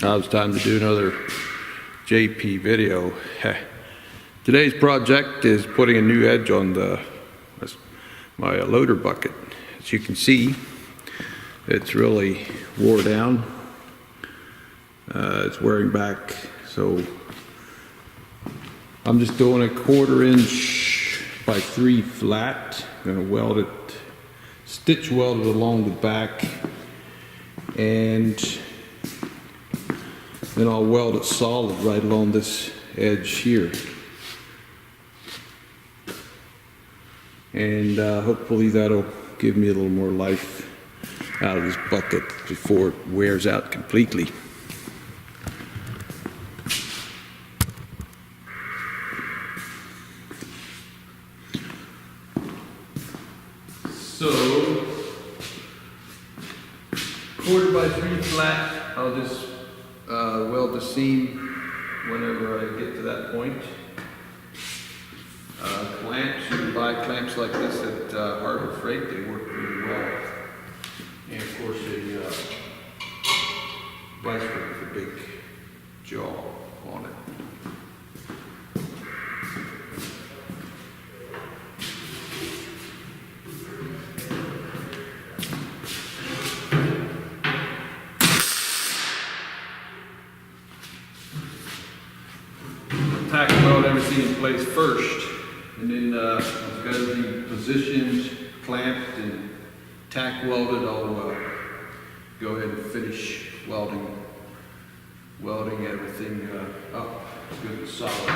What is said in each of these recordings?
Now it's time to do another JP video. Today's project is putting a new edge on my loader bucket. As you can see, it's really wore down. It's wearing back, so I'm just doing a 1/4 inch by 3 flat. I'm going to weld it, stitch weld it along the back, and then I'll weld it solid right along this edge here. And hopefully that'll give me a little more life out of this bucket before it wears out completely. So, 1/4 by 3 flat, I'll just weld the seam whenever I get to that point. Clamps, you can buy clamps like this at Harbor Freight, they work really well. And of course a vice grip with a big jaw on it. Tack weld everything in place first, and then it's got to be positioned, clamped, and tack welded. I'll go ahead and finish welding everything up good and solid.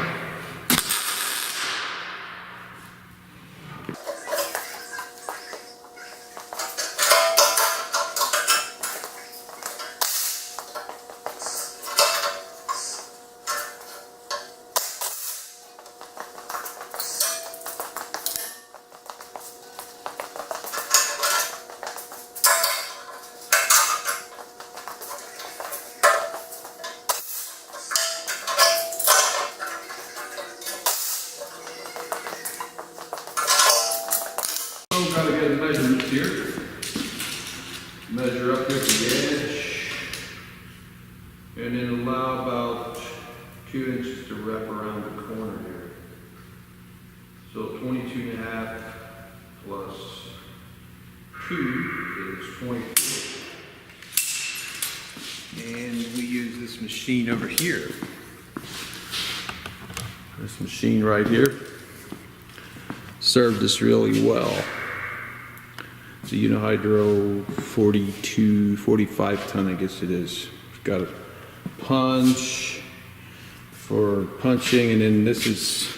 Gotta get the measurements here. Measure up here at the edge, and then allow about 2 inches to wrap around the corner here. So 22.5 plus 2 is 24. And we use this machine over here. This machine right here served us really well. It's a Unihydro 45 ton, I guess it is. It's got a punch for punching, and then this is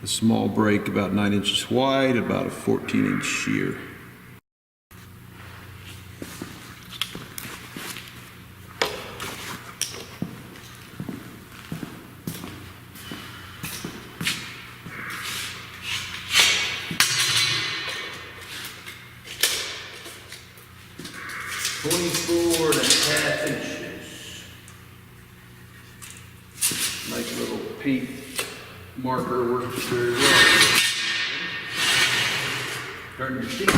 a small brake about 9 inches wide, about a 14-inch shear. Twenty-four and a half inches. Nice little paint marker, works very well. Turn your seat.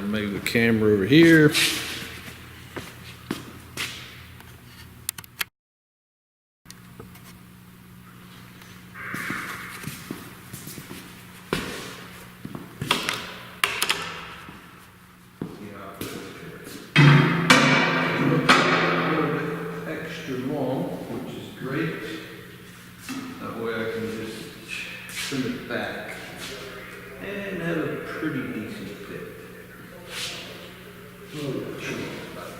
Maybe the camera over here. Extra long, which is great. That way I can just trim it back and have a pretty decent fit. About a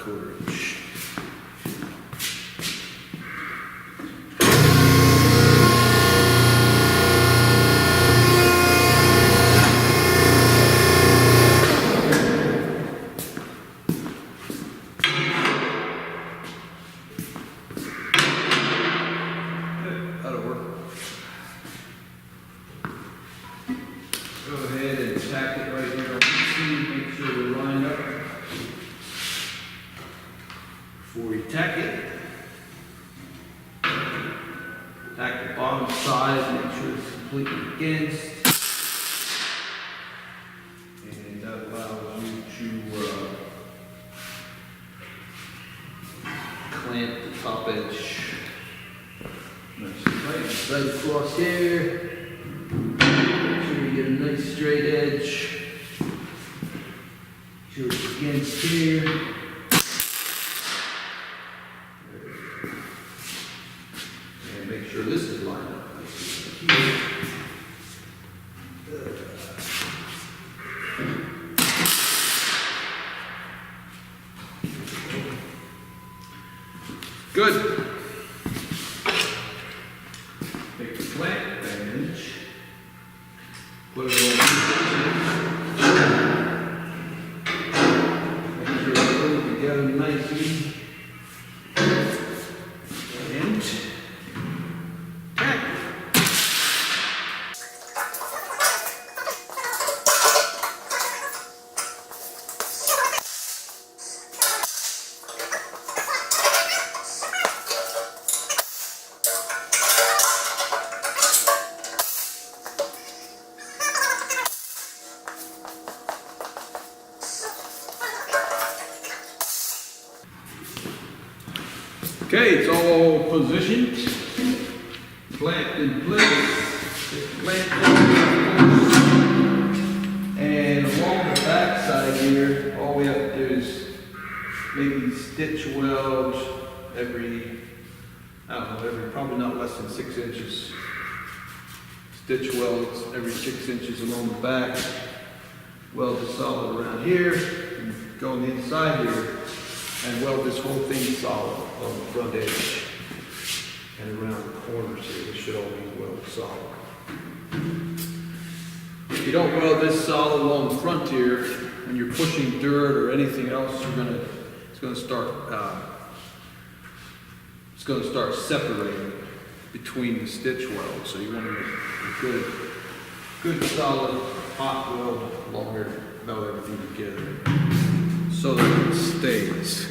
1/4 inch. before you tack it. Tack the bottom side, make sure it's completely against. And that allows you to clamp the top edge. Nice and tight. Right across here. Make sure you get a nice straight edge. Make sure it's against here. And make sure this is lined up nicely here. Good. Take the clamp and put it on. Make sure it's put together nicely. And tack. Okay, it's all positioned, clamped in place, it's clamped on, and along the back side here, all we have to do is maybe stitch weld every, I don't know, probably not less than 6 inches. Stitch welds every 6 inches along the back, weld the solid around here, and go on the inside here, and weld this whole thing solid on the front edge and around the corners here. This should all be welded solid. If you don't weld this solid along the front here, when you're pushing dirt or anything else, it's going to start separating between the stitch welds. So you want to make a good solid hot weld along here, meld everything together so that it stays.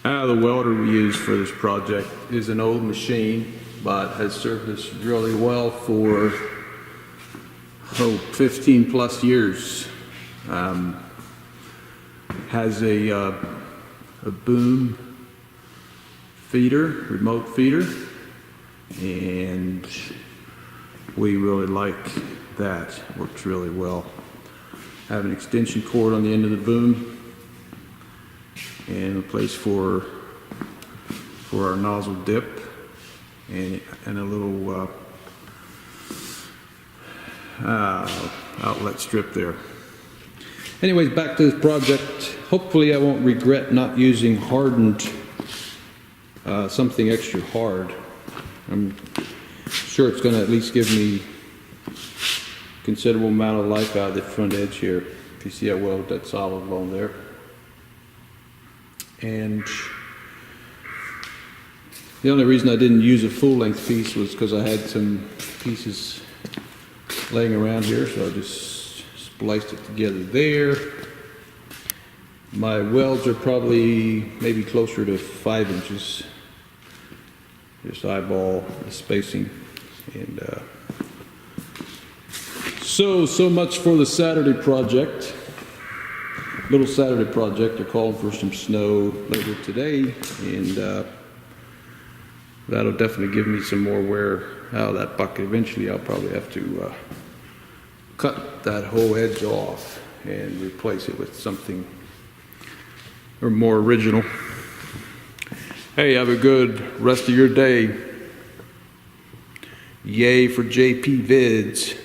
The welder we use for this project is an old machine, but has served us really well for 15 plus years. Has a boom feeder, remote feeder, and we really like that. Works really well. Have an extension cord on the end of the boom and a place for our nozzle dip and a little outlet strip there. Anyways, back to this project. Hopefully I won't regret not using hardened, something extra hard. I'm sure it's going to at least give me considerable amount of life out of the front edge here. If you see I welded that solid along there. And the only reason I didn't use a full length piece was because I had some pieces laying around here, so I just spliced it together there. My welds are probably maybe closer to 5 inches. Just eyeball the spacing. And so much for the Saturday project. Little Saturday project. They're calling for some snow later today, and that'll definitely give me some more wear out of that bucket. Eventually I'll probably have to cut that whole edge off and replace it with something or more original. Hey, have a good rest of your day. Yay for JP Vids.